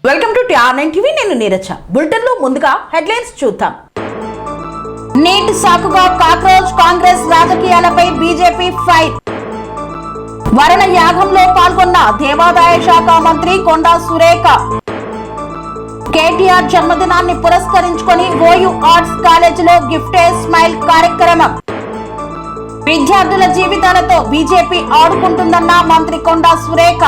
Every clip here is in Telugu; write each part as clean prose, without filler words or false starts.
Welcome to TR9 TV. నేను నీరజ. బులెటిన్ లో ముందుగా హెడ్లైన్స్ చూద్దాం. నీట్ సాకుగా కాక్రోచ్ కాంగ్రెస్ రాజకీయాలపై బీజేపీ ఫైర్. వరుణ యాగంలో పాల్గొన్న దేవాదాయ శాఖ మంత్రి కొండా సురేఖ. కేటీఆర్ జన్మదినాన్ని పురస్కరించుకొని ఓయూ ఆర్ట్స్ కాలేజీలో గిఫ్ట్ ఏ స్మైల్ కార్యక్రమం. విద్యార్థుల జీవితాలతో బీజేపీ ఆడుకుంటుందన్న మంత్రి కొండా సురేఖ.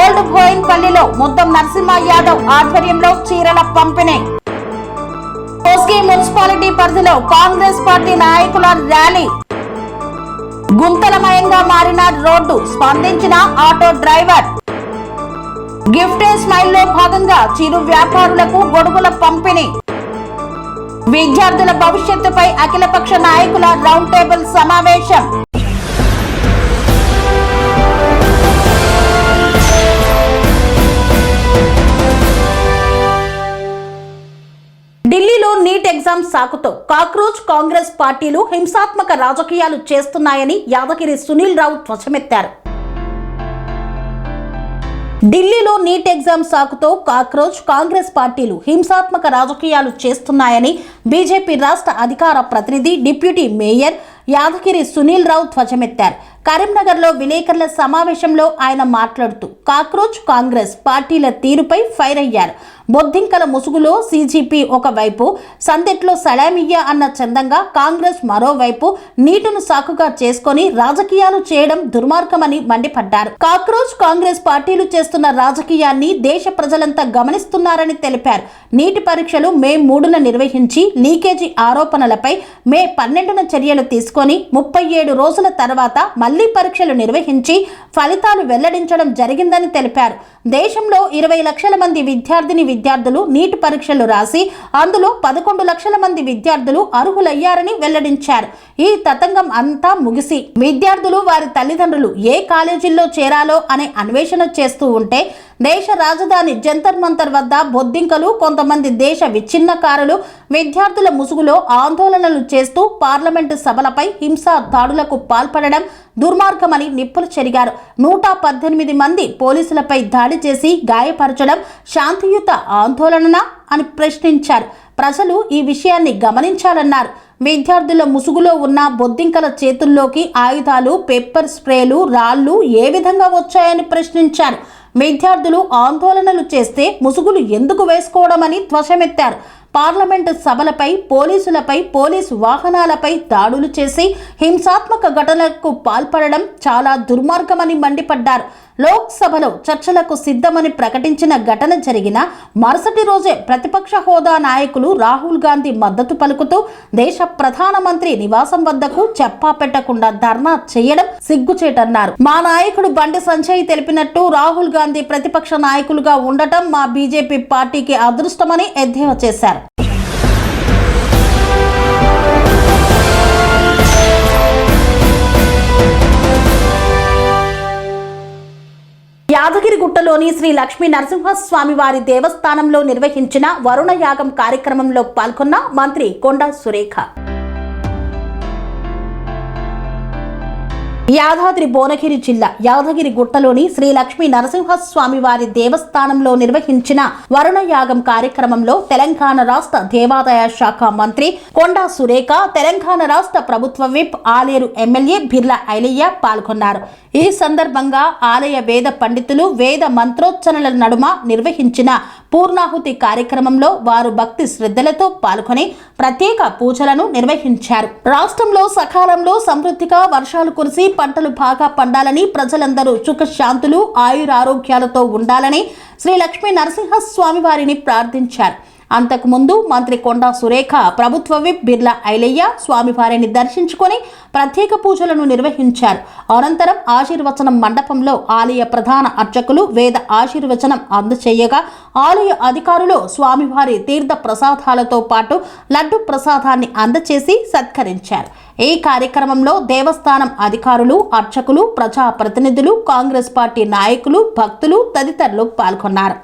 ఓల్డ్ బోయిన్పల్లిలో ముద్దం నరసింహ యాదవ్ ఆధ్వర్యంలో చీరల పంపిణీ. కోస్గి మున్సిపాలిటీ పరిధిలో కాంగ్రెస్ పార్టీ నాయకుల ర్యాలీ. గుంతలమయంగా మారిన రోడ్డు, స్పందించిన auto driver. Gift a smile లో భాగంగా చిరు వ్యాపారులకు గొడుగుల పంపిణీ. విద్యార్థుల భవిష్యత్తుపై అఖిలపక్ష నాయకుల రౌండ్ టేబుల్ సమావేశం. ఢిల్లీలో నీట్ ఎగ్జామ్ సాకుతో కాక్రోచ్ కాంగ్రెస్ పార్టీలు హింసాత్మక రాజకీయాలు చేస్తున్నాయని యాదగిరి సునీల్ రావు ధ్వజమెత్తారు. ఢిల్లీలో నీట్ ఎగ్జామ్ సాకుతో కాక్రోచ్ కాంగ్రెస్ పార్టీలు హింసాత్మక రాజకీయాలు చేస్తున్నాయని బీజేపీ రాష్ట్ర అధికార ప్రతినిధి డిప్యూటీ మేయర్ యాదగిరి సునీల్ రావు ధ్వజమెత్తారు. కరీంనగర్లో విలేకరుల సమావేశంలో ఆయన మాట్లాడుతూ కాక్రోచ్ కాంగ్రెస్ పార్టీల తీరుపై ఫైర్ అయ్యారు. బొద్దింకల ముసుగులో సీజీపీ ఒకవైపు, సందెట్లో సలామియ్య అన్న చందంగా కాంగ్రెస్ మరోవైపు నీటును సాకుగా చేసుకొని రాజకీయాలు చేయడం దుర్మార్గమని మండిపడ్డారు. కాక్రోచ్ కాంగ్రెస్ పార్టీలు చేస్తున్న రాజకీయాన్ని దేశ ప్రజలంతా గమనిస్తున్నారని తెలిపారు. నీటి పరీక్షలు మే 3న నిర్వహించి లీకేజీ ఆరోపణలపై మే 12న చర్యలు తీసుకొని 37 రోజుల తర్వాత మళ్లీ పరీక్షలు నిర్వహించి ఫలితాలు వెల్లడించడం జరిగిందని తెలిపారు. దేశంలో 20 లక్షల మంది విద్యార్థులు నీట్ పరీక్షలు రాసి అందులో 11 లక్షల మంది విద్యార్థులు అర్హులయ్యారని వెల్లడించారు. ఈ తతంగం అంతా ముగిసి విద్యార్థులు వారి తల్లిదండ్రులు ఏ కాలేజీల్లో చేరాలో అనే అన్వేషణ చేస్తూ ఉంటే దేశ రాజధాని జంతర్ మంతర్ వద్ద బొద్దింకలు, కొంతమంది దేశ విచ్ఛిన్నకారులు విద్యార్థుల ముసుగులో ఆందోళనలు చేస్తూ పార్లమెంటు సభలపై హింసా దాడులకు పాల్పడడం దుర్మార్గమని నిప్పులు చెరిగారు. 118 మంది పోలీసులపై దాడి చేసి గాయపరచడం శాంతియుత ఆందోళన అని ప్రశ్నించారు. ప్రజలు ఈ విషయాన్ని గమనించాలన్నారు. విద్యార్థుల ముసుగులో ఉన్న బొద్దింకల చేతుల్లోకి ఆయుధాలు, పెప్పర్ స్ప్రేలు, రాళ్లు ఏ విధంగా వచ్చాయని ప్రశ్నించారు. విద్యార్థులు ఆందోళనలు చేస్తే ముసుగులు ఎందుకు వేసుకోవడమని ధ్వజమెత్తారు. పార్లమెంటు సభలపై పోలీసులపై, పోలీసు వాహనాలపై దాడులు చేసి హింసాత్మక ఘటనలకు పాల్పడడం చాలా దుర్మార్గమని మండిపడ్డారు. లోక్సభలో చర్చలకు సిద్ధమని ప్రకటించిన ఘటన జరిగిన మరుసటి రోజే ప్రతిపక్ష హోదా నాయకులు రాహుల్ గాంధీ మద్దతు పలుకుతూ దేశ ప్రధానమంత్రి నివాసం వద్దకు చెప్పా పెట్టకుండా ధర్నా చేయడం సిగ్గుచేటన్నారు. మా నాయకుడు బండి సంజయ్ తెలిపినట్టు రాహుల్ గాంధీ ప్రతిపక్ష నాయకులుగా ఉండటం మా బీజేపీ పార్టీకి అదృష్టమని ఎద్దేవా చేశారు. యాదగిరిగుట్టలోని శ్రీ లక్ష్మీ నరసింహస్వామి వారి దేవస్థానంలో నిర్వహించిన వరుణ యాగం కార్యక్రమంలో పాల్గొన్న మంత్రి కొండా సురేఖ. యాదాద్రి భువనగిరి జిల్లా యాదగిరిగుట్టలోని శ్రీ లక్ష్మీ నరసింహస్వామి వారి దేవస్థానంలో నిర్వహించిన వరుణ యాగం కార్యక్రమంలో తెలంగాణ రాష్ట్ర దేవాదాయ శాఖ మంత్రి కొండా సురేఖ, తెలంగాణ రాష్ట్ర ప్రభుత్వ విప్ ఆలేరు ఎమ్మెల్యే బిర్లా ఐలయ్య పాల్గొన్నారు. ఈ సందర్భంగా ఆలయ వేద పండితులు వేద మంత్రోచ్చరణల నడుమ నిర్వహించిన పూర్ణాహుతి కార్యక్రమంలో వారు భక్తి శ్రద్ధలతో పాల్గొని ప్రత్యేక పూజలను నిర్వహించారు. రాష్ట్రంలో సకాలంలో సమృద్ధిగా వర్షాలు కురిసి పంటలు బాగా పండాలని, ప్రజలందరూ సుఖశాంతులు ఆయురారోగ్యాలతో ఉండాలని శ్రీ లక్ష్మీ నరసింహస్వామి వారిని ప్రార్థించారు. అంతకుముందు మంత్రి కొండా సురేఖ, ప్రభుత్వ విప్ బిర్లా ఐలయ్య స్వామివారిని దర్శించుకొని ప్రత్యేక పూజలను నిర్వహించారు. అనంతరం ఆశీర్వచనం మండపంలో ఆలయ ప్రధాన అర్చకులు వేద ఆశీర్వచనం అందచేయగా ఆలయ అధికారులు స్వామివారి తీర్థ ప్రసాదాలతో పాటు లడ్డు ప్రసాదాన్ని అందచేసి సత్కరించారు. ఈ కార్యక్రమంలో దేవస్థానం అధికారులు, అర్చకులు, ప్రజాప్రతినిధులు, కాంగ్రెస్ పార్టీ నాయకులు, భక్తులు తదితరులు పాల్గొన్నారు.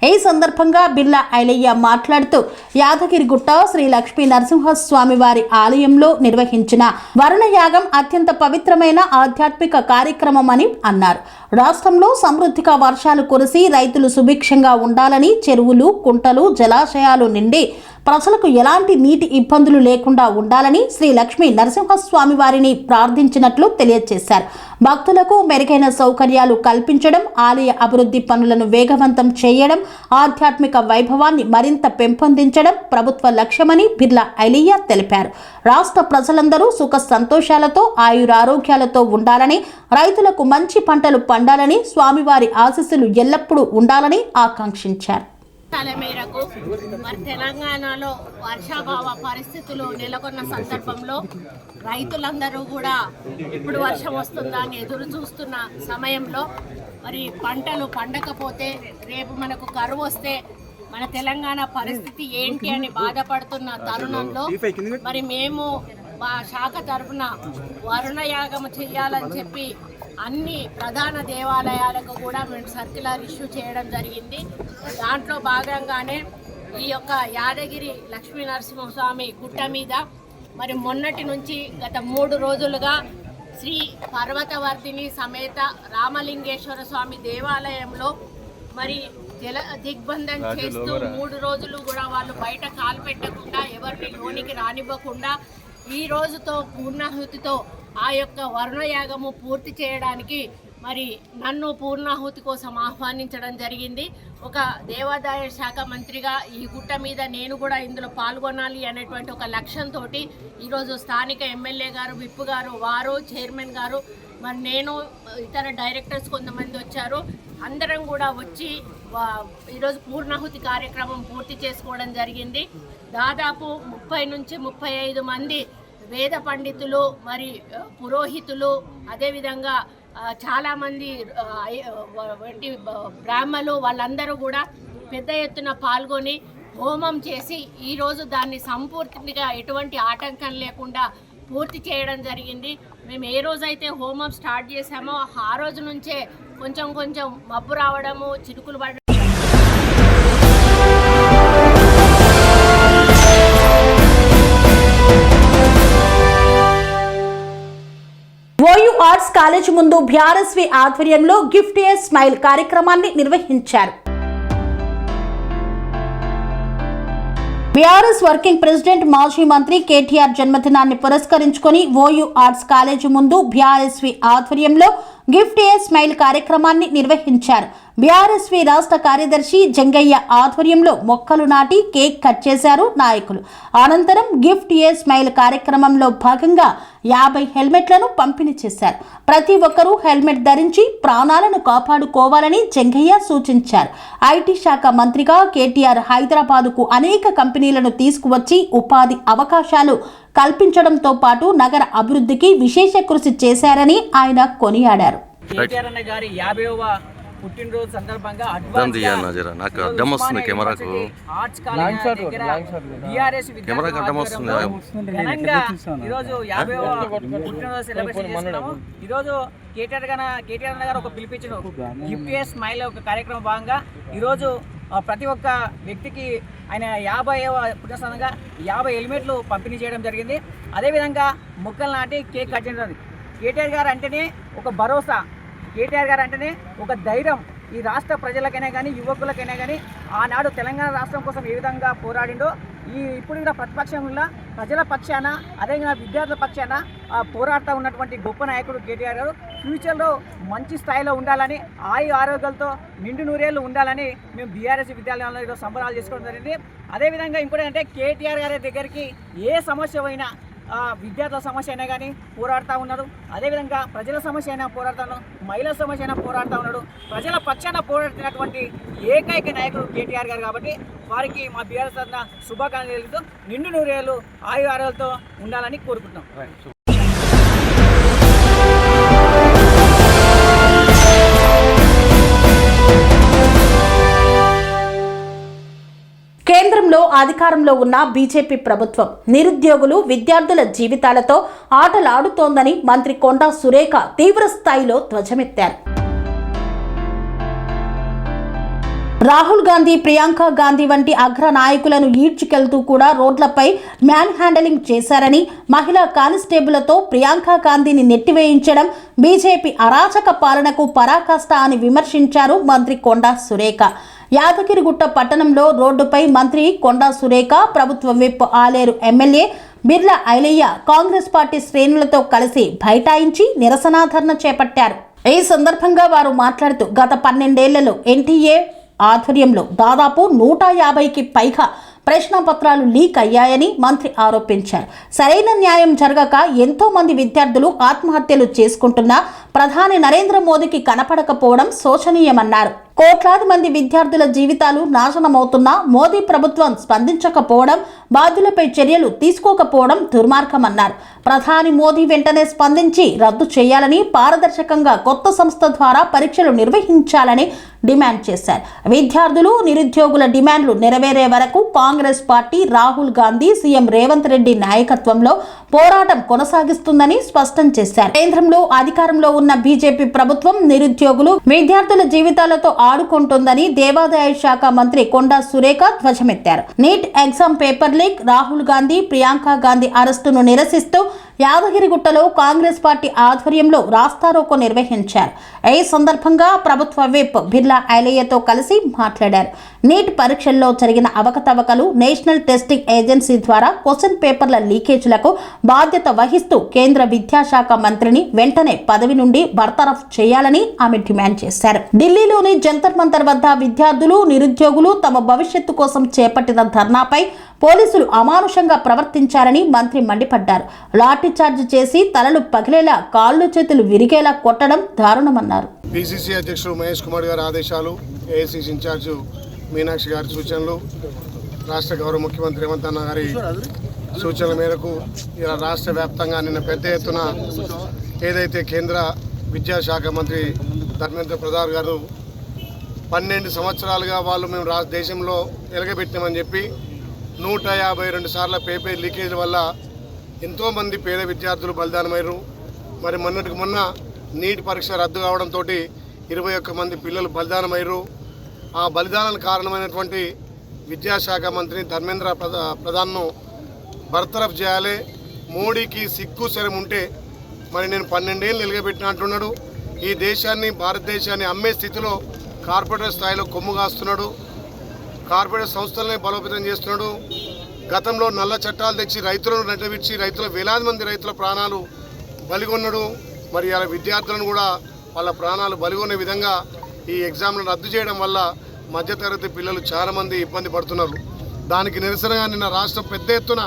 ఈ సందర్భంగా బిర్లా ఐలయ్య మాట్లాడుతూ యాదగిరిగుట్ట శ్రీ లక్ష్మీ నరసింహస్వామి వారి ఆలయంలో నిర్వహించిన వరుణయాగం అత్యంత పవిత్రమైన ఆధ్యాత్మిక కార్యక్రమం అని అన్నారు. రాష్ట్రంలో సమృద్ధిగా వర్షాలు కురిసి రైతులు సుభిక్షంగా ఉండాలని, చెరువులు, కుంటలు, జలాశయాలు నిండి ప్రజలకు ఎలాంటి నీటి ఇబ్బందులు లేకుండా ఉండాలని శ్రీ లక్ష్మీ నరసింహస్వామి వారిని ప్రార్థించినట్లు తెలియజేశారు. భక్తులకు మెరుగైన సౌకర్యాలు కల్పించడం, ఆలయ అభివృద్ధి పనులను వేగవంతం చేయడం, ఆధ్యాత్మిక వైభవాన్ని మరింత పెంపొందించడం ప్రభుత్వ లక్ష్యమని బిర్లా ఐలయ్య తెలిపారు. రాష్ట్ర ప్రజలందరూ సుఖ సంతోషాలతో, ఆయురారోగ్యాలతో ఉండాలని, రైతులకు మంచి పంటలు పండాలని, స్వామివారి ఆశీస్సులు ఎల్లప్పుడూ ఉండాలని ఆకాంక్షించారు. మేరకు మరి తెలంగాణలో వర్షాభావ పరిస్థితులు నెలకొన్న సందర్భంలో రైతులందరూ కూడా ఎప్పుడు వర్షం వస్తుందా అని ఎదురు చూస్తున్న సమయంలో మరి పంటలు పండకపోతే రేపు మనకు కరువు వస్తే మన తెలంగాణ పరిస్థితి ఏంటి అని బాధపడుతున్న తరుణంలో మరి మేము మా శాఖ తరఫున వరుణయాగం చేయాలని చెప్పి అన్ని ప్రధాన దేవాలయాలకు కూడా మేము సర్క్యులర్ ఇష్యూ చేయడం జరిగింది. దాంట్లో భాగంగానే ఈ యొక్క యాదగిరి లక్ష్మీ నరసింహస్వామి గుట్ట మీద మరి మొన్నటి నుంచి గత 3 రోజులుగా శ్రీ పర్వతవర్ధిని సమేత రామలింగేశ్వర స్వామి దేవాలయంలో మరి జల దిగ్బంధం చేస్తూ 3 రోజులు కూడా వాళ్ళు బయట కాలు పెట్టకుండా ఎవరిని లోనికి రానివ్వకుండా ఈ రోజుతో పూర్ణాహుతితో ఆ యొక్క వరుణయాగము పూర్తి చేయడానికి మరి నన్ను పూర్ణాహుతి కోసం ఆహ్వానించడం జరిగింది. ఒక దేవాదాయ శాఖ మంత్రిగా ఈ గుట్ట మీద నేను కూడా ఇందులో పాల్గొనాలి అనేటువంటి ఒక లక్ష్యంతో ఈరోజు స్థానిక ఎమ్మెల్యే గారు, విప్ గారు, వారు చైర్మన్ గారు, మరి నేను, ఇతర డైరెక్టర్స్ కొంతమంది వచ్చారు. అందరం కూడా వచ్చి ఈరోజు పూర్ణాహుతి కార్యక్రమం పూర్తి చేసుకోవడం జరిగింది. దాదాపు 30 నుంచి 35 మంది వేద పండితులు, మరి పురోహితులు, అదేవిధంగా చాలామంది బ్రాహ్మలు వాళ్ళందరూ కూడా పెద్ద ఎత్తున పాల్గొని హోమం చేసి ఈరోజు దాన్ని సంపూర్తిగా ఎటువంటి ఆటంకం లేకుండా పూర్తి చేయడం జరిగింది. మేము ఏ రోజైతే హోమం స్టార్ట్ చేసామో ఆ రోజు నుంచే కొంచెం కొంచెం మబ్బు రావడము, చినుకులు పడడం. ఓయూ ఆర్ట్స్ కాలేజ్ ముందు బీఆర్ఎస్వి ఆధ్వర్యంలో గిఫ్ట్ ఏ స్మైల్ కార్యక్రమాన్ని నిర్వహించారు. బీఆర్ఎస్ వర్కింగ్ ప్రెసిడెంట్ మాజీ మంత్రి కేటీఆర్ జన్మదినాన్ని పురస్కరించుకొని ఓయూ ఆర్ట్స్ కాలేజ్ ముందు బీఆర్ఎస్వి ఆధ్వర్యంలో గిఫ్ట్ ఏ స్మైల్ కార్యక్రమాన్ని నిర్వహించారు. బీఆర్ఎస్వి రాష్ట్ర కార్యదర్శి జంగయ్య ఆధ్వర్యంలో మొక్కలు నాటి కేక్ కట్ చేశారు నాయకులు. అనంతరం గిఫ్ట్ ఏ స్మైల్ కార్యక్రమంలో భాగంగా 50 హెల్మెట్లను పంపిణీ చేశారు. ప్రతి ఒక్కరూ హెల్మెట్ ధరించి ప్రాణాలను కాపాడుకోవాలని జంగయ్య సూచించారు. ఐటీ శాఖ మంత్రిగా కేటీఆర్ హైదరాబాదుకు అనేక కంపెనీలను తీసుకువచ్చి ఉపాధి అవకాశాలు కల్పించడంతో పాటు నగర అభివృద్ధికి విశేష కృషి చేశారని ఆయన కొనియాడారు. పుట్టినరోజు సందర్భంగా ఈరోజు 50వ పుట్టినరోజు సెలబ్రేషన్ చేస్తున్నాము. ఈరోజు కేటీఆర్ గారు ఒక పిలిపించిన గిఫ్ట్ ఏ స్మైల్ ఒక కార్యక్రమం భాగంగా ఈరోజు ప్రతి ఒక్క వ్యక్తికి ఆయన 50వ పుట్టినరోజుగా 50 హెల్మెట్లు పంపిణీ చేయడం జరిగింది. అదేవిధంగా మొక్కలు నాటి కేక్ కట్ చేయడం. కేటీఆర్ గారు అంటేనే ఒక భరోసా, కేటీఆర్ గారు అంటేనే ఒక ధైర్యం. ఈ రాష్ట్ర ప్రజలకైనా కానీ, యువకులకైనా కానీ ఆనాడు తెలంగాణ రాష్ట్రం కోసం ఏ విధంగా పోరాడిండో ఇప్పుడు కూడా ప్రతిపక్షంలో ప్రజల పక్షాన, అదేవిధంగా విద్యార్థుల పక్షాన పోరాడుతూ ఉన్నటువంటి గొప్ప నాయకుడు కేటీఆర్ గారు ఫ్యూచర్లో మంచి స్థాయిలో ఉండాలని, ఆరోగ్యాలతో నిండు నూరేళ్ళు ఉండాలని మేము బీఆర్ఎస్ విద్యాలయంలో ఈరోజు సంబరాలు చేసుకోవడం జరిగింది. అదేవిధంగా ఇంకోటి అంటే కేటీఆర్ గారి దగ్గరికి ఏ సమస్య అయినా, విద్యార్థుల సమస్య అయినా కానీ పోరాడుతూ ఉన్నారు. అదేవిధంగా ప్రజల సమస్య అయినా పోరాడుతూ ఉన్నారు, మహిళల సమస్య అయినా పోరాడుతూ ఉన్నాడు. ప్రజల పక్షాన పోరాడుతున్నటువంటి ఏకైక నాయకుడు కేటీఆర్ గారు కాబట్టి వారికి మా బీఆర్ఎస్ తరఫున శుభాకాంక్షలు, నిండు నూరేళ్ళు ఆరోగ్యాలతో ఉండాలని కోరుకుంటున్నాం. కేంద్రంలో అధికారంలో ఉన్న బీజేపీ ప్రభుత్వం నిరుద్యోగులు, విద్యార్థుల జీవితాలతో ఆటలాడుతోందని మంత్రి కొండా సురేఖ తీవ్ర స్థాయిలో ధ్వజమెత్తారు. రాహుల్ గాంధీ, ప్రియాంక గాంధీ వంటి అగ్ర నాయకులను ఈడ్చుకెళ్తూ కూడా రోడ్లపై మ్యాన్ హ్యాండలింగ్ చేశారని, మహిళా కానిస్టేబుళ్లతో ప్రియాంక గాంధీని నెట్టివేయించడం బీజేపీ అరాచక పాలనకు పరాకాష్ట అని విమర్శించారు మంత్రి కొండా సురేఖ. యాదగిరిగుట్ట పట్టణంలో రోడ్డుపై మంత్రి కొండా సురేఖ, ప్రభుత్వ whip Aler MLA Birla Ilaiah Congress party శ్రేణులతో కలిసి బైఠాయించి నిరసనాధరణ చేపట్టారు. ఈ సందర్భంగా వారు మాట్లాడుతూ గత 12 ఏళ్లలో ఎన్టీఏ ఆధ్వర్యంలో దాదాపు 150కి పైగా ప్రశ్నపత్రాలు లీక్ అయ్యాయని మంత్రి ఆరోపించారు. సరైన న్యాయం జరగక ఎంతో మంది విద్యార్థులు ఆత్మహత్యలు చేసుకుంటున్నా ప్రధాని నరేంద్ర మోదీకి కనపడకపోవడం శోచనీయమన్నారు. కోట్లాది మంది విద్యార్థుల జీవితాలు నాశనమవుతున్నా మోదీ ప్రభుత్వం స్పందించకపోవడం, బాధ్యులపై చర్యలు తీసుకోకపోవడం దుర్మార్గమన్నారు. ప్రధాని మోదీ వెంటనే స్పందించి రద్దు చేయాలని, పారదర్శకంగా కొత్త సంస్థ ద్వారా పరీక్షలు నిర్వహించాలని డిమాండ్ చేశారు. విద్యార్థులు, నిరుద్యోగుల డిమాండ్లు నెరవేరే వరకు కాంగ్రెస్ పార్టీ రాహుల్ గాంధీ, సీఎం రేవంత్ రెడ్డి నాయకత్వంలో పోరాటం కొనసాగిస్తుందని స్పష్టం చేశారు. కేంద్రంలో అధికారంలో ఉన్న బీజేపీ ప్రభుత్వం నిరుద్యోగులు, విద్యార్థుల జీవితాలతో ఆడుకుంటుందని దేవాదాయ శాఖ మంత్రి కొండా సురేఖ ధ్వజమెత్తారు. NEET exam paper leak, Rahul Gandhi, Priyanka Gandhi అరెస్టును నిరసిస్తూ యాదగిరిగుట్టలో కాంగ్రెస్ పార్టీ ఆధ్వర్యంలో రాస్తారోకో నిర్వహించారు. ఈ సందర్భంగా ప్రభుత్వ విప్ బిర్లా ఐలయ్యతో కలిసి మాట్లాడారు. నీట్ పరీక్షల్లో జరిగిన అవకతవకలు, నేషనల్ టెస్టింగ్ ఏజెన్సీ ద్వారా క్వశ్చన్ పేపర్ల లీకేజీలకు బాధ్యత వహిస్తూ కేంద్ర విద్యాశాఖ మంత్రిని వెంటనే పదవి నుండి బర్తరఫ్ చేయాలని ఆమె డిమాండ్ చేశారు. ఢిల్లీలోని జంతర్ మంతర్ వద్ద విద్యార్థులు, నిరుద్యోగులు తమ భవిష్యత్తు కోసం చేపట్టిన ధర్నాపై పోలీసులు అమానుషంగా ప్రవర్తించారని మంత్రి మండిపడ్డారు. లాఠీ చార్జ్ చేసి తలలు పగిలేలా, కాళ్ళు చేతులు విరిగేలా కొట్టడం దారుణమన్నారు. పిసిసి అధ్యక్షుడు మహేష్ కుమార్ గారి ఆదేశాలు, ఏఐసిసి ఇన్ఛార్జ్ మీనాక్షి గారి సూచనలు, రాష్ట్ర గౌరవ ముఖ్యమంత్రి రేవంత్ అన్న గారి సూచనల మేరకు ఇలా రాష్ట్ర వ్యాప్తంగా నిన్న పెద్ద ఎత్తున ఏదైతే కేంద్ర విద్యాశాఖ మంత్రి ధర్మేంద్ర ప్రధాన్ గారు 12 సంవత్సరాలుగా వాళ్ళు మేము దేశంలో ఎలగబెట్టామని చెప్పి 152 సార్ల పేపర్ లీకేజ్ వల్ల ఎంతోమంది పేద విద్యార్థులు బలిదానమయ్యారు. మరి మొన్నటికి మొన్న నీట్ పరీక్ష రద్దు కావడంతో 21 మంది పిల్లలు బలిదానమయ్యారు. ఆ బలిదానానికి కారణమైనటువంటి విద్యాశాఖ మంత్రి ధర్మేంద్ర ప్రధాన్ను బర్తరఫ్ చేయాలి. మోడీకి సిగ్గు శరం ఉంటే మరి నేను 12 ఏళ్ళు నిలగబెట్టిన అంటున్నాడు. ఈ దేశాన్ని, భారతదేశాన్ని అమ్మే స్థితిలో కార్పొరేట్ స్థాయిలో కొమ్ము కాస్తున్నాడు. కార్పొరేట్ సంస్థలనే బలోపేతం చేస్తున్నాడు. గతంలో నల్ల చట్టాలు తెచ్చి రైతులను నటవిచ్చి వేలాది మంది రైతుల ప్రాణాలు బలిగొన్నాడు. మరి అలా విద్యార్థులను కూడా వాళ్ళ ప్రాణాలు బలిగొనే విధంగా ఈ ఎగ్జామ్లను రద్దు చేయడం వల్ల మధ్యతరగతి పిల్లలు చాలామంది ఇబ్బంది పడుతున్నారు. దానికి నిరసనగా నిన్న రాష్ట్రం పెద్ద ఎత్తున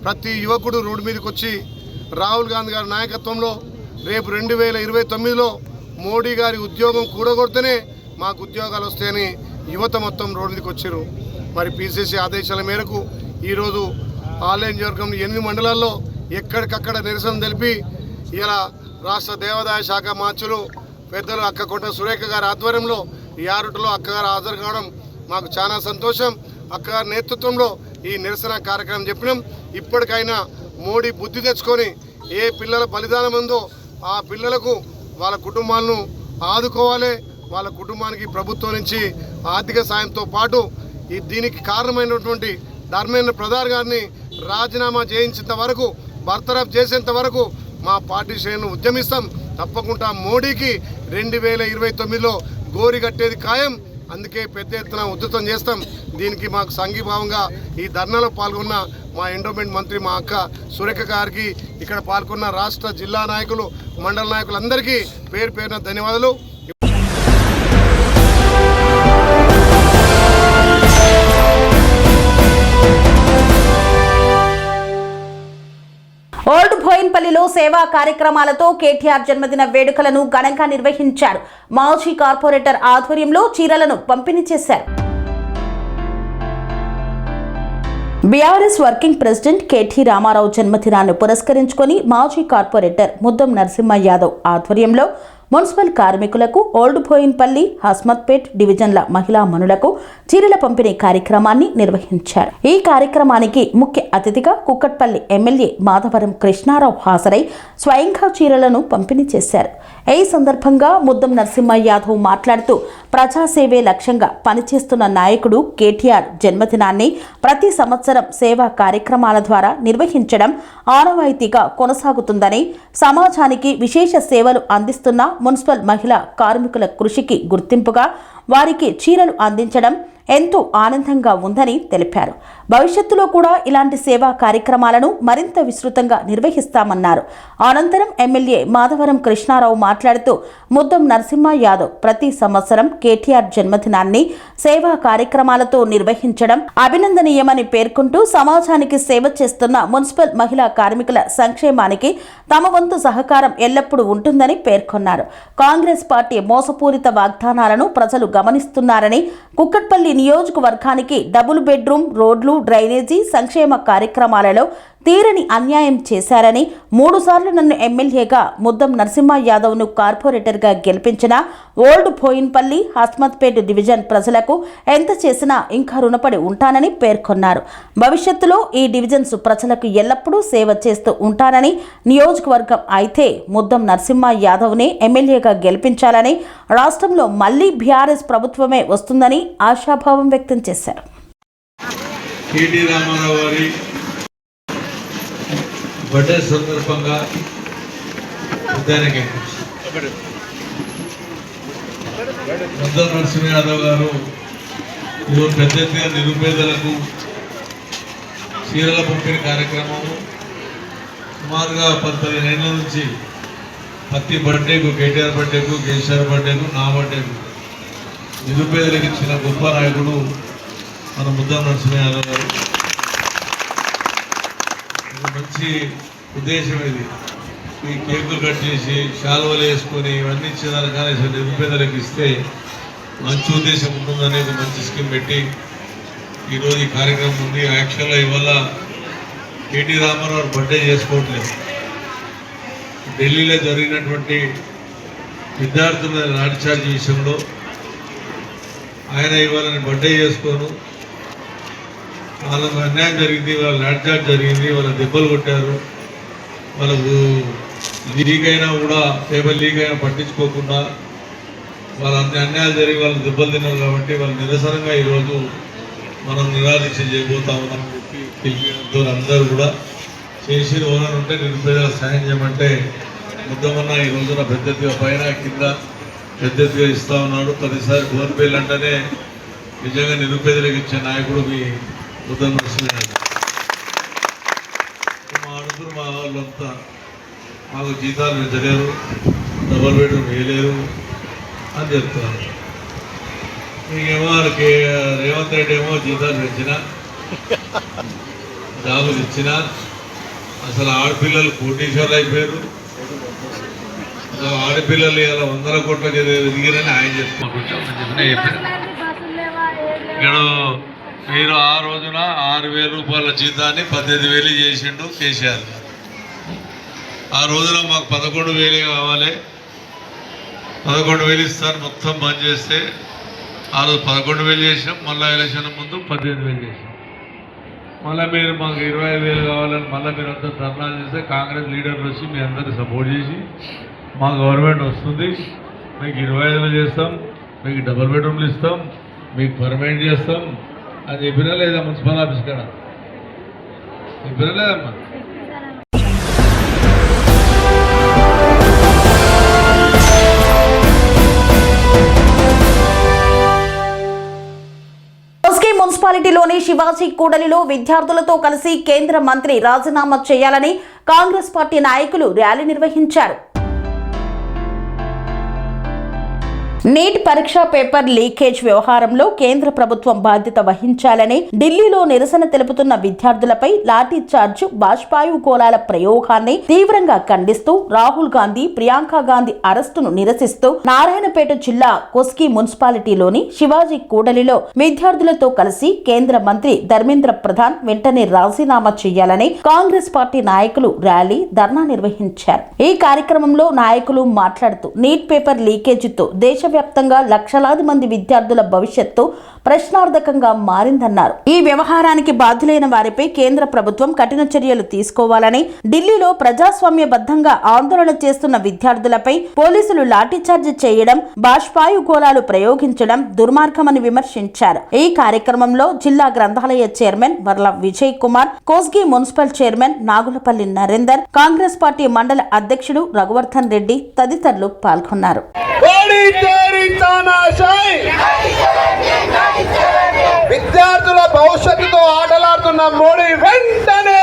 ప్రతి యువకుడు రోడ్డు మీదకి వచ్చి రాహుల్ గాంధీ గారి నాయకత్వంలో రేపు 2029లో మోడీ గారి ఉద్యోగం కూడగొడితేనే మాకు ఉద్యోగాలు వస్తాయని యువత మొత్తం రోడ్డు మీదకి వచ్చారు. మరి పిసిసి ఆదేశాల మేరకు ఈరోజు ఆలయ నియోజకవర్గం 8 మండలాల్లో ఎక్కడికక్కడ నిరసన తెలిపి ఇలా రాష్ట్ర దేవాదాయ శాఖ మంత్రులు పెద్దలు అక్క కొండ సురేఖ గారి ఆధ్వర్యంలో ఈ ఆరుటలో అక్కగారు హాజరు కావడం మాకు చాలా సంతోషం. అక్కగారి నేతృత్వంలో ఈ నిరసన కార్యక్రమం చెప్పినాం. ఇప్పటికైనా మోడీ బుద్ధి తెచ్చుకొని ఏ పిల్లల బలిదానం ఉందో ఆ పిల్లలకు వాళ్ళ కుటుంబాలను ఆదుకోవాలి. వాళ్ళ కుటుంబానికి ప్రభుత్వం నుంచి ఆర్థిక సాయంతో పాటు దీనికి కారణమైనటువంటి ధర్మేంద్ర ప్రధాన్ గారిని రాజీనామా చేయించేంత వరకు, బర్తరఫ్ చేసేంత వరకు మా పార్టీ శ్రేణులు ఉద్యమిస్తాం. తప్పకుండా మోడీకి 2029లో గోరి కట్టేది ఖాయం. అందుకే పెద్ద ఎత్తున ఉధృతం చేస్తాం. దీనికి మాకు సంఘీభావంగా ఈ ధర్నాలో పాల్గొన్న మా ఎండోమెంట్ మంత్రి మా అక్క సురేఖ గారికి, ఇక్కడ పాల్గొన్న రాష్ట్ర జిల్లా నాయకులు, మండల నాయకులందరికీ పేరు పేరున ధన్యవాదాలు. ఓల్డ్ బోయిన్పల్లిలో సేవా కార్యక్రమాలతో కేటీఆర్ జన్మదిన వేడుకలను ఘనంగా నిర్వహించారు. మాజీ కార్పొరేటర్ ఆధ్వర్యంలో చీరలను పంపిణీ చేశారు. BRS working president KT Ramarao జన్మదినాన్ని పురస్కరించుకొని మాజీ కార్పొరేటర్ ముద్దం నరసింహ యాదవ్ ఆధ్వర్యంలో మున్సిపల్ కార్మికులకు ఓల్డ్ బోయిన్పల్లి, హస్మత్పేట్ డివిజన్ల మహిళా మనులకు చీరల పంపిణీ కార్యక్రమాన్ని నిర్వహించారు. ఈ కార్యక్రమానికి ముఖ్య అతిథిగా కుక్కట్పల్లి ఎమ్మెల్యే మాధవరం కృష్ణారావు హాజరై స్వయంగా చీరలను పంపిణీ చేశారు. ఈ సందర్భంగా ముద్దం నరసింహ యాదవ్ మాట్లాడుతూ ప్రజాసేవే లక్ష్యంగా పనిచేస్తున్న నాయకుడు కేటీఆర్ జన్మదినాన్ని ప్రతి సంవత్సరం సేవా కార్యక్రమాల ద్వారా నిర్వహించడం ఆనవాయితీగా కొనసాగుతుందని, సమాజానికి విశేష సేవలు అందిస్తున్న మున్సిపల్ మహిళా కార్మికుల కృషికి గుర్తింపుగా వారికి చీరలు అందించడం ఎంతో ఆనందంగా ఉందని తెలిపారు. భవిష్యత్తులో కూడా ఇలాంటి సేవా కార్యక్రమాలను మరింత విస్తృతంగా నిర్వహిస్తామన్నారు. అనంతరం ఎమ్మెల్యే మాధవరం కృష్ణారావు మాట్లాడుతూ ముద్దం నరసింహ యాదవ్ ప్రతి సంవత్సరం కేటీఆర్ జన్మదినాన్ని సేవా కార్యక్రమాలతో నిర్వహించడం అభినందనీయమని పేర్కొంటూ సమాజానికి సేవ చేస్తున్న మున్సిపల్ మహిళా కార్మికుల సంక్షేమానికి తమ వంతు సహకారం ఎల్లప్పుడూ ఉంటుందని పేర్కొన్నారు. కాంగ్రెస్ పార్టీ మోసపూరిత వాగ్దానాలను ప్రజలు గమనిస్తున్నారని, కుక్కట్పల్లి నియోజకవర్గానికి డబుల్ బెడ్రూమ్, రోడ్లు, డ్రైనేజీ, సంక్షేమ కార్యక్రమాలలో తీరని అన్యాయం చేశారని, 3 సార్లు నన్ను ఎమ్మెల్యేగా ముద్దం నరసింహ యాదవ్ను కార్పొరేటర్గా గెలిపించిన ఓల్డ్ బోయిన్పల్లి, హస్మత్పేట్ డివిజన్ ప్రజలకు ఎంత చేసినా ఇంకా రుణపడి ఉంటానని పేర్కొన్నారు. భవిష్యత్తులో ఈ డివిజన్స్ ప్రజలకు ఎల్లప్పుడూ సేవ చేస్తూ ఉంటానని, నియోజకవర్గం అయితే ముద్దం నరసింహ యాదవ్నే ఎమ్మెల్యేగా గెలిపించాలని, రాష్ట్రంలో మళ్లీ బీఆర్ఎస్ ప్రభుత్వమే వస్తుందని ఆశాభావం వ్యక్తం చేశారు. బర్త్డే సందర్భంగా ముద్దం నరసింహ యాదవ్ గారు ఈరోజు పెద్ద ఎత్తున నిరుపేదలకు చీరల పంపిణీ కార్యక్రమము సుమారుగా 10-15 ఏళ్ళ నుంచి ప్రతి బర్త్డేకు, కేటీఆర్ బర్త్డేకు, కేసీఆర్ బర్త్డేకు, నా బర్త్డేకు నిరుపేదలకు ఇచ్చిన గొప్ప నాయకుడు మన ముద్దం నరసింహ యాదవ్ గారు. మంచి ఉద్దేశం ఇది. ఈ కేకులు కట్ చేసి శాలువలు వేసుకొని ఇవన్నీ ఇచ్చేదాన్ని కానీ నిరుపేదలకు ఇస్తే మంచి ఉద్దేశం ఉంటుందనే ఒక మంచి స్కీమ్ పెట్టి ఈరోజు ఈ కార్యక్రమం ఉంది. యాక్చువల్గా ఇవాళ కేటీ రామారావు బర్త్డే చేసుకోవట్లేదు. ఢిల్లీలో జరిగినటువంటి విద్యార్థుల లాఠీచార్జ్ విషయంలో ఆయన ఇవాళ బర్త్డే చేసుకోను, వాళ్ళకు అన్యాయం జరిగింది, వాళ్ళ లాఠీచార్జ్ జరిగింది, వాళ్ళ దెబ్బలు కొట్టారు, వాళ్ళకు లీక్ అయినా కూడా పేపర్ లీక్ అయినా పట్టించుకోకుండా వాళ్ళ అన్యాయాలు జరిగి వాళ్ళు దెబ్బలు తిన్నారు. కాబట్టి వాళ్ళు నిరసనంగా ఈరోజు మనం నిరాదీక్ష చేయబోతా ఉన్నామని చెప్పి పిలిపినంతో అందరూ కూడా చేసి ఓనర్ ఉంటే నిరుపేదలకు సాయం చేయమంటే ముద్దమన్న ఈ రోజున పెద్ద ఎత్తుగా పైన కింద పెద్ద ఎత్తుగా ఇస్తూ ఉన్నాడు. 10సారి బోర్పేలు అంటేనే నిజంగా నిరుపేదలకు ఇచ్చే నాయకుడు మీ ముద్దం నరసింహ యాదవ్. మా అనుకులు మా వాళ్ళంతా మాకు జీతాలు పెంచలేరు, డబల్ బెడ్రూమ్ వేయలేరు అని చెప్తున్నారు. మీకేమో రేవంత్ రెడ్డి ఏమో జీతాలు పెంచినా, జాబులు ఇచ్చినా, అసలు ఆడపిల్లలు కోటీశ్వర్లు అయిపోయారు. ఆడపిల్లలు ఇలా 100 కోట్లకి ఎదిగిరని ఆయన చెప్తున్నారు. ఇక్కడ మీరు ఆ రోజున 6,000 రూపాయల జీతాన్ని 18,000 చేసిండు కేసీఆర్. ఆ రోజున మాకు 11,000 కావాలి, 11,000 ఇస్తాను మొత్తం బంద్ చేస్తే ఆ రోజు 11,000 చేసాం. మళ్ళీ ఎలక్షన్ ముందు 18,000 చేసాం. మళ్ళీ మీరు మాకు 25,000 కావాలని మళ్ళీ మీరు అంతా ధర్నాలు చేస్తే కాంగ్రెస్ లీడర్లు వచ్చి మీ అందరినీ సపోర్ట్ చేసి మా గవర్నమెంట్ వస్తుంది, మీకు 25,000 చేస్తాం, మీకు డబుల్ బెడ్రూమ్లు ఇస్తాం, మీకు పర్మనెంట్ చేస్తాం అని చెప్పినా లేదా? మున్సిపల్ ఆఫీస్ కాడ చెప్పినా లేదమ్మా? మున్సిపాలిటీలోని శివాజీ కూడలిలో విద్యార్థులతో కలిసి కేంద్ర మంత్రి రాజీనామా చేయాలని కాంగ్రెస్ పార్టీ నాయకులు ర్యాలీ నిర్వహించారు. నీట్ పరీక్షా పేపర్ లీకేజ్ వ్యవహారంలో కేంద్ర ప్రభుత్వం బాధ్యత వహించాలని ఢిల్లీలో నిరసన తెలుపుతున్న విద్యార్థులపై లాఠీ చార్జ్ బాష్పాయు గోళాల ప్రయోగాన్ని తీవ్రంగా ఖండిస్తూ రాహుల్ గాంధీ ప్రియాంక గాంధీ అరెస్టును నిరసిస్తూ నారాయణపేట జిల్లా కొస్గి మున్సిపాలిటీలోని శివాజీ కూడలిలో విద్యార్థులతో కలిసి కేంద్ర మంత్రి ధర్మేంద్ర ప్రధాన్ వెంటనే రాజీనామా చేయాలని కాంగ్రెస్ పార్టీ నాయకులు ర్యాలీ ధర్నా నిర్వహించారు. ఈ కార్యక్రమంలో నాయకులు మాట్లాడుతూ నీట్ పేపర్ లీకేజీతో దేశవ్యాప్తంగా లక్షలాది మంది విద్యార్థుల భవిష్యత్తు ప్రశ్నార్థకంగా మారిందన్నారు. ఈ వ్యవహారానికి బాధ్యులైన వారిపై కేంద్ర ప్రభుత్వం కఠిన చర్యలు తీసుకోవాలని, ఢిల్లీలో ప్రజాస్వామ్యబద్ధంగా ఆందోళన చేస్తున్న విద్యార్థులపై పోలీసులు లాఠీచార్జ్ చేయడం, బాష్పాయు గోళాలు ప్రయోగించడం దుర్మార్గమని విమర్శించారు. ఈ కార్యక్రమంలో జిల్లా గ్రంథాలయ chairman Varla Vijay Kumar, Kosgi municipal chairman Nagulapalli Narender, Congress party మండల అధ్యక్షుడు రఘువర్ధన్ రెడ్డి తదితరులు పాల్గొన్నారు. విద్యార్థుల భవిష్యత్తుతో ఆటలాడుతున్న మోడీ వెంటనే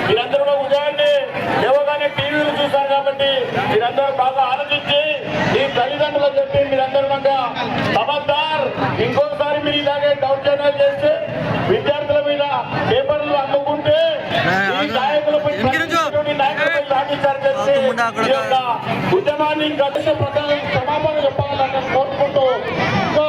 మీరందరూ ఉదయాన్నే లేవగానే టీవీలు చూశారు కాబట్టి మీరందరూ బాగా ఆలోచించి ఈ తల్లిదండ్రులకు చెప్పి మీరందరూ ఖబర్దార్ ఇంకోసారి మీరు ఇలాగే దౌర్జన్యాలు చేస్తే విద్యార్థుల మీద పేపర్లు అమ్ముకుంటే ఈ నాయకులపై లాఠీచార్జ్ చేసి ఈ యొక్క ఉద్యమాన్ని గడిచ ప్రకారం క్షమాపణ చెప్పాలని కోరుకుంటూ ఇంకా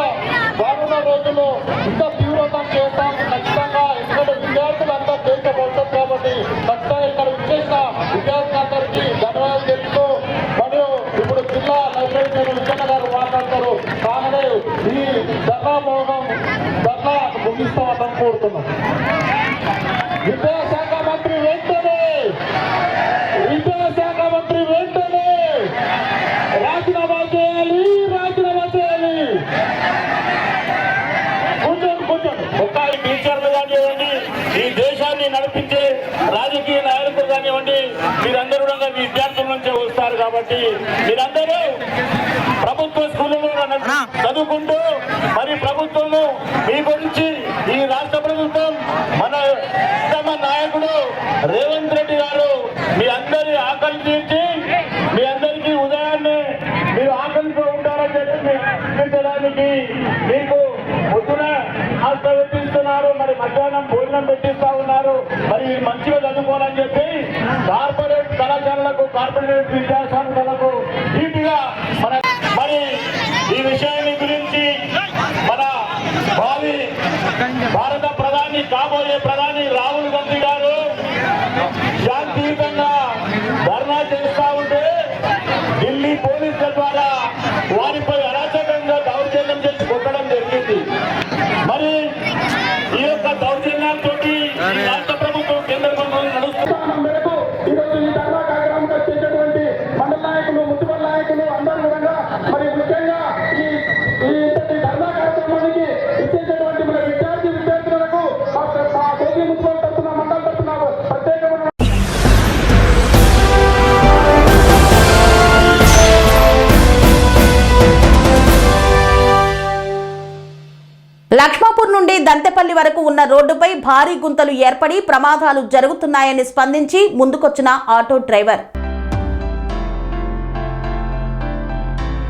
రానున్న రోజుల్లో ఇంకా తీవ్రతం చేస్తాం ఖచ్చితంగా. ఎందుకంటే విద్యార్థులంతా దేశ భవిష్యత్తు కాబట్టి ఖచ్చితంగా ఇక్కడ విచ్చేసిన విద్యార్థులందరికీ ధన్యవాదాలు తెలుపుతూ మరియు ఇప్పుడు జిల్లా లైబ్రరీ విజయన్న గారు మాట్లాడతారు. కాగానే ఈ ధర్నా ముగిస్తామని కోరుతున్నాం. విద్యాశాఖ మంత్రి వెంటనే రాజీనామా చేయాలి. కూర్చోండి. ఒక్క టీచర్లు కానివ్వండి, ఈ దేశాన్ని నడిపించే రాజకీయ నాయకులు కానివ్వండి, మీరందరూ విద్యార్థుల నుంచే వస్తారు కాబట్టి మీరందరూ ప్రభుత్వ స్కూళ్ళలో చదువుకుంటూ మరి ప్రభుత్వము మీ గురించి ఈ రాష్ట్ర ప్రభుత్వం మన నాయకుడు రేవంత్ రెడ్డి గారు మీ అందరి ఆకలి తీర్చి మీ అందరికీ ఉదయాన్నే మీరు ఆకలితో ఉంటారని చెప్పి చూపించడానికి మీకు పొద్దున హాస్టల్ పెట్టిస్తున్నారు, మరి మధ్యాహ్నం భోజనం పెట్టిస్తా ఉన్నారు. మరి మంచిగా చదువుకోవాలని చెప్పి కార్పొరేట్ కళాశాలలకు, కార్పొరేట్ విద్యాసంస్థలకు నీటిగా మరి ఈ విషయాన్ని గురించి మన భారత ప్రధాని, కాబోయే ప్రధాని రాహుల్ గాంధీ గారు శాంతియుతంగా ధర్నా చేస్తా ఉంటే ఢిల్లీ పోలీసుల ద్వారా వారిపై అరాచకంగా దౌర్జన్యం చేసి కొట్టడం జరిగింది. మరి ఈ యొక్క దౌర్జన్యాలతో రాష్ట్ర ప్రభుత్వం, కేంద్ర ప్రభుత్వం నడుస్తున్న మేరకు ఈరోజు ఈ ధర్నా కార్యక్రమానికి వచ్చేటటువంటి మండల నాయకులు, మున్సిపల్ నాయకులు అందరూ కూడా మరి ముఖ్యంగా ఈ ధర్నా కార్యక్రమానికి ఇచ్చేటటువంటి మన విద్యార్థులకు మా కోసి మున్సిపల్ తరఫున, మండల తరఫున ప్రత్యేకమైన లక్ష్మాపూర్ నుండి దంతెపల్లి వరకు ఉన్న రోడ్డుపై భారీ గుంతలు ఏర్పడి ప్రమాదాలు జరుగుతున్నాయని స్పందించి ముందుకొచ్చిన ఆటో డ్రైవర్.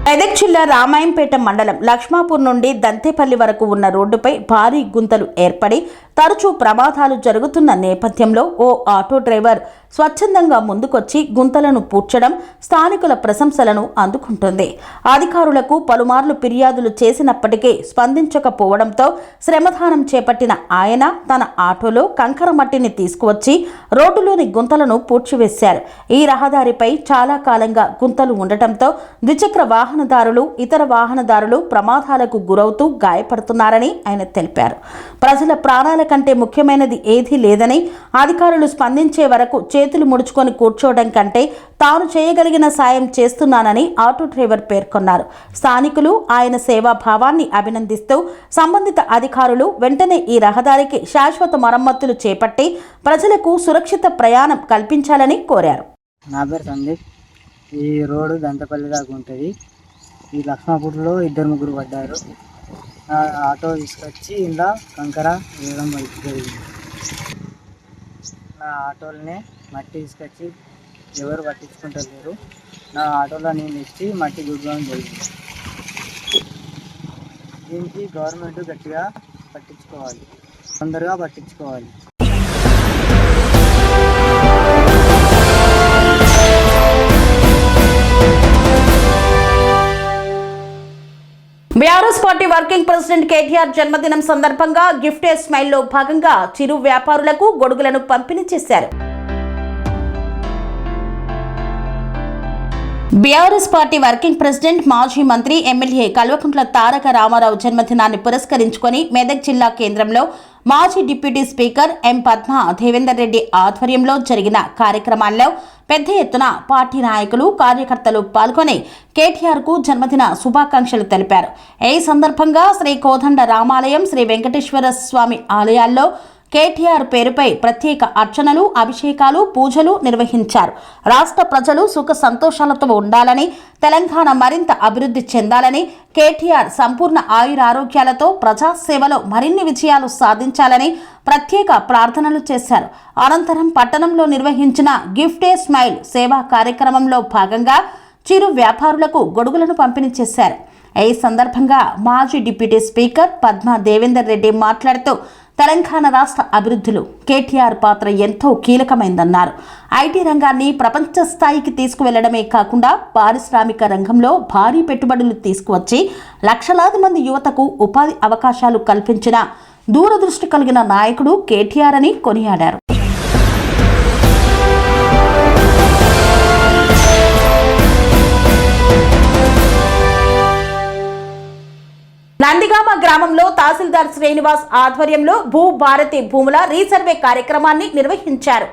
మెదక్ జిల్లా రామాయంపేట మండలం లక్ష్మాపూర్ నుండి దంతేపల్లి వరకు ఉన్న రోడ్డుపై భారీ గుంతలు ఏర్పడి తరచూ ప్రమాదాలు జరుగుతున్న నేపథ్యంలో ఓ ఆటో డ్రైవర్ స్వచ్ఛందంగా ముందుకొచ్చి గుంతలను పూడ్చడం స్థానికుల ప్రశంసలను అందుకుంటుంది. అధికారులకు పలుమార్లు ఫిర్యాదులు చేసినప్పటికీ స్పందించకపోవడంతో శ్రమదానం చేపట్టిన ఆయన తన ఆటోలో కంకర మట్టిని తీసుకువచ్చి రోడ్డులోని గుంతలను పూడ్చివేశారు. ఈ రహదారిపై చాలా కాలంగా గుంతలు ఉండటంతో ద్విచక్ర వాహనదారులు, ఇతర వాహనదారులు ప్రమాదాలకు గురవుతూ గాయపడుతున్నారని ఆయన తెలిపారు. ప్రజల ప్రాణాల కంటే ముఖ్యమైనది ఏదీ లేదని, అధికారులు స్పందించే వరకు చేతులు ముడుచుకొని కూర్చోవడం కంటే తాను చేయగలిగిన సాయం చేస్తున్నానని ఆటో డ్రైవర్ పేర్కొన్నారు. స్థానికులు ఆయన సేవాభావాన్ని అభినందిస్తూ సంబంధిత అధికారులు వెంటనే ఈ రహదారికి శాశ్వత మరమ్మతులు చేపట్టి ప్రజలకు సురక్షిత ప్రయాణం కల్పించాలని కోరారు. నా పేరు సందీప్. ఈ రోడ్డు దంతపల్లి దాకా ఉంటుంది. ఈ లక్ష్మాపూర్లో 2-3 పడ్డారు. ఆటో తీసుకొచ్చి ఇలా కంకర వేయడం జరిగింది. నా ఆటోలనే మట్టి తీసుకొచ్చి ఎవరు పట్టించుకుంటలేరు. నా ఆటోలో నేను ఇచ్చి మట్టి గుడ్డం జరిగింది. దీనికి గవర్నమెంట్ గట్టిగా పట్టించుకోవాలి, తొందరగా పట్టించుకోవాలి. BRS party working president KTR జన్మదినం సందర్భంగా గిఫ్ట్ ఏ స్మైల్లో భాగంగా చిరు వ్యాపారులకు గొడుగులను పంపిణీ చేశారు. బీఆర్ఎస్ పార్టీ వర్కింగ్ ప్రెసిడెంట్ మాజీ మంత్రి ఎమ్మెల్యే కల్వకుంట్ల తారక రామారావు జన్మదినాన్ని పురస్కరించుకొని మెదక్ జిల్లా కేంద్రంలో మాజీ డిప్యూటీ స్పీకర్ ఎం పద్మా దేవేందర్ రెడ్డి ఆధ్వర్యంలో జరిగిన కార్యక్రమాల్లో పెద్ద ఎత్తున పార్టీ నాయకులు కార్యకర్తలు పాల్గొని కేటీఆర్కు జన్మదిన శుభాకాంక్షలు తెలిపారు. ఈ సందర్భంగా శ్రీ కోదండ రామాలయం, శ్రీ వెంకటేశ్వర స్వామి ఆలయాల్లో కేటీఆర్ పేరుపై ప్రత్యేక అర్చనలు, అభిషేకాలు, పూజలు నిర్వహించారు. రాష్ట్ర ప్రజలు సుఖ సంతోషాలతో ఉండాలని, తెలంగాణ మరింత అభివృద్ధి చెందాలని, కేటీఆర్ సంపూర్ణ ఆయురారోగ్యాలతో ప్రజాసేవలో మరిన్ని విజయాలు సాధించాలని ప్రత్యేక ప్రార్థనలు చేశారు. అనంతరం పట్టణంలో నిర్వహించిన గిఫ్ట్ ఏ స్మైల్ సేవా కార్యక్రమంలో భాగంగా చిరు వ్యాపారులకు గొడుగులను పంపిణీ చేశారు. ఈ సందర్భంగా మాజీ డిప్యూటీ స్పీకర్ పద్మా దేవేందర్ రెడ్డి మాట్లాడుతూ తెలంగాణ రాష్ట్ర అభివృద్ధిలో కేటీఆర్ పాత్ర ఎంతో కీలకమైందన్నారు. ఐటీ రంగాన్ని ప్రపంచ స్థాయికి తీసుకువెళ్లడమే కాకుండా పారిశ్రామిక రంగంలో భారీ పెట్టుబడులు తీసుకువచ్చి లక్షలాది మంది యువతకు ఉపాధి అవకాశాలు కల్పించిన దూరదృష్టి కలిగిన నాయకుడు కేటీఆర్ అని కొనియాడారు. నందిగామ గ్రామంలో తహసీల్దార్ శ్రీనివాస్ ఆధ్వర్యంలో భూభారతి భూముల రీసర్వే కార్యక్రమాన్ని నిర్వహించారు.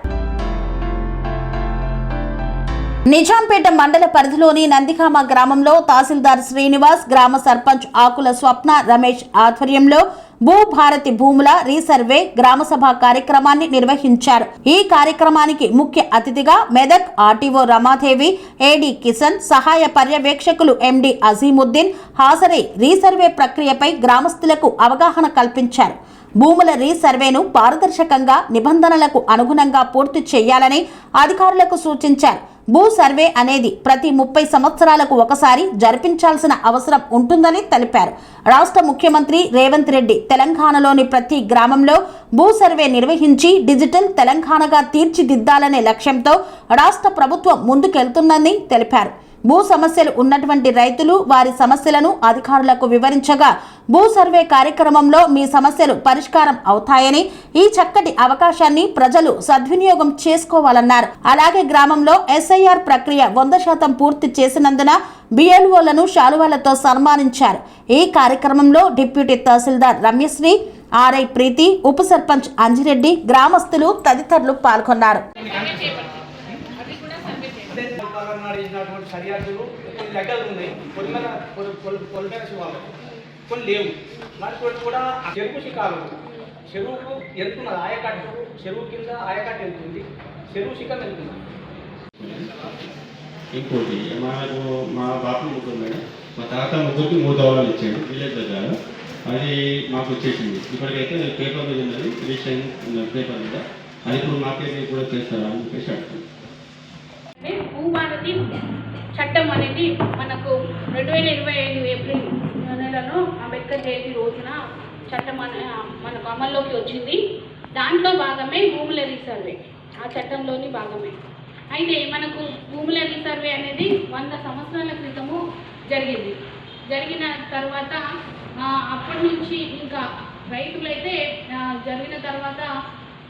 నిజాంపేట మండల పరిధిలోని నందిగామ గ్రామంలో తహసీల్దార్ శ్రీనివాస్, గ్రామ సర్పంచ్ ఆకుల స్వప్న రమేష్ ఆధ్వర్యంలో భూభారతి భూముల రీసర్వే గ్రామసభ కార్యక్రమాన్ని నిర్వహించారు. ఈ కార్యక్రమానికి ముఖ్య అతిథిగా మెదక్ ఆర్టీఓ రమాదేవి, ఏడీ కిషన్, సహాయ పర్యవేక్షకులు ఎండి అజీముద్దీన్ హాజరై రీసర్వే ప్రక్రియపై గ్రామస్తులకు అవగాహన కల్పించారు. భూముల రీసర్వేను పారదర్శకంగా నిబంధనలకు అనుగుణంగా పూర్తి చేయాలని అధికారులకు సూచించారు. భూ సర్వే అనేది ప్రతి 30 సంవత్సరాలకు ఒకసారి జరిపించాల్సిన అవసరం ఉంటుందని తెలిపారు. రాష్ట్ర ముఖ్యమంత్రి రేవంత్ రెడ్డి తెలంగాణలోని ప్రతి గ్రామంలో భూ సర్వే నిర్వహించి డిజిటల్ తెలంగాణగా తీర్చిదిద్దాలనే లక్ష్యంతో రాష్ట్ర ప్రభుత్వం ముందుకెళ్తుందని తెలిపారు. భూ సమస్యలు ఉన్నటువంటి రైతులు వారి సమస్యలను అధికారులకు వివరించగా భూ సర్వే కార్యక్రమంలో మీ సమస్యలు పరిష్కారం అవుతాయని, ఈ చక్కటి అవకాశాన్ని ప్రజలు సద్వినియోగం చేసుకోవాలన్నారు. అలాగే గ్రామంలో ఎస్ఐఆర్ ప్రక్రియ 100% పూర్తి చేసినందున బిఎల్ఓలను శాలువాలతో సన్మానించారు. ఈ కార్యక్రమంలో డిప్యూటీ తహసీల్దార్ రమ్యశ్రీ, ఆర్ఐ ప్రీతి, ఉప సర్పంచ్ అంజిరెడ్డి, గ్రామస్తులు తదితరులు పాల్గొన్నారు. సరిహద్దులు కొన్ని లెక్కలు ఉన్నాయి, కొలిమేర శివాలు కొన్ని లేవు. మరి కొన్ని కూడా చెరువు శిఖాలు, చెరువుకు వెళ్తున్నది ఆయకట్టు, చెరువు కింద ఆయకట్టు వెళ్తుంది, చెరువు శిఖం వెళ్తుంది. ఇంకోటి మా బాపు ముగ్గురు మేడం, మా తాత ముగ్గురికి 3 దౌలాలు ఇచ్చాడు విలేజ్ దగ్గర. అది మాకు వచ్చేసింది. ఇప్పటికైతే పేపర్ మీద ఉన్నది, రిజిస్ట్రేషన్ పేపర్ మీద. అది ఇప్పుడు మా పేరు కూడా చేస్తారు అని చెప్పేసి అడుగుతుంది. భూభారతి చట్టం అనేది మనకు 2025 ఏప్రిల్ నెలలో అంబేద్కర్ జయంతి రోజున చట్టం మనకు అమల్లోకి వచ్చింది. దాంట్లో భాగమే భూముల రీసర్వే, ఆ చట్టంలోని భాగమే. అయితే మనకు భూముల రీసర్వే అనేది 100 సంవత్సరాల క్రితము జరిగిన తర్వాత అప్పటి నుంచి ఇంకా రైతులైతే జరిగిన తర్వాత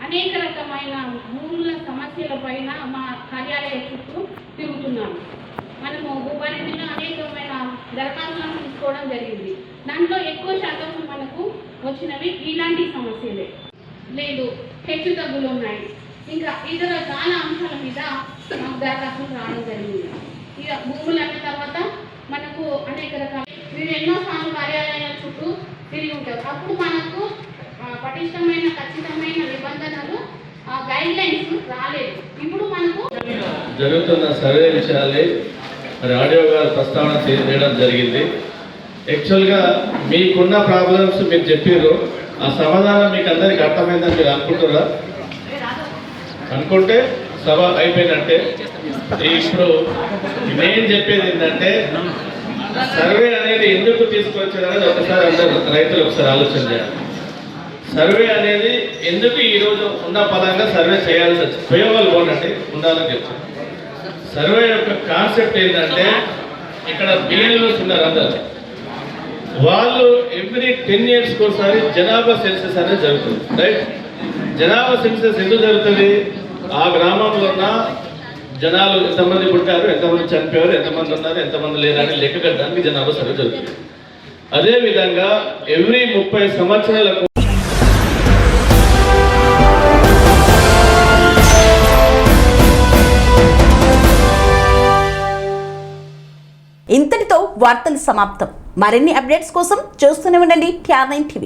అనేక రకమైన భూముల సమస్యల పైన మా కార్యాలయం చుట్టూ తిరుగుతున్నాము. మనము భూభారతిలో అనేకమైన దరఖాస్తులను తీసుకోవడం జరిగింది. దాంట్లో ఎక్కువ శాతం మనకు వచ్చినవి ఇలాంటి సమస్యలే, లేదు హెచ్చు తగ్గులు ఉన్నాయి, ఇంకా ఇతర చాలా అంశాల మీద మాకు దరఖాస్తులు రావడం జరిగింది. ఇక భూములు అన్న తర్వాత మనకు అనేక రకాల మీరు ఎన్నోసార్లు కార్యాలయాల చుట్టూ తిరిగి ఉంటారు. అప్పుడు మనకు పటిష్టమైన ఖచ్చితమైన నిబంధనలు, గైడ్ లైన్స్ రాలేదు. ఇప్పుడు మనకు జరుగుతున్న సర్వే విషయాలే మరి ఆడియో గారు ప్రస్తావన చేయడం జరిగింది. యాక్చువల్గా మీకున్న ప్రాబ్లమ్స్ మీరు చెప్పారు, ఆ సమాధానం మీకు అందరికి అర్థమైందని మీరు అనుకుంటున్నారా? అనుకుంటే సభ అయిపోయినట్టే. ఇప్పుడు నేను చెప్పేది ఏంటంటే సర్వే అనేది ఎందుకు తీసుకొచ్చారనేది ఒకసారి అందరూ రైతులు ఒకసారి ఆలోచన చేయాలి. సర్వే అనేది ఎందుకు ఈరోజు ఉన్న పదంగా సర్వే చేయాల్సి వచ్చింది, ఉపయోగాలు పోనంటే ఉండాలని చెప్తాను. సర్వే యొక్క కాన్సెప్ట్ ఏంటంటే ఇక్కడ బిఎల్ఓస్ ఉన్నారు అందరు, వాళ్ళు ఎవ్రీ 10 years ఒకసారి జనాభా సెన్సెస్ అనేది జరుగుతుంది. రైట్, జనాభా సెన్సెస్ ఎందుకు జరుగుతుంది? ఆ గ్రామంలో ఉన్న జనాలు ఎంతమంది పుట్టారు, ఎంతమంది చనిపోయారు, ఎంతమంది ఉన్నారు, ఎంతమంది లేరు అని లెక్క కట్టడానికి జనాభా సర్వే జరుగుతుంది. అదేవిధంగా ఎవ్రీ 30 సంవత్సరాలకు ఇంతటితో వార్తలు సమాప్తం. మరిన్ని అప్డేట్స్ కోసం చూస్తూనే ఉండండి TR9 TV.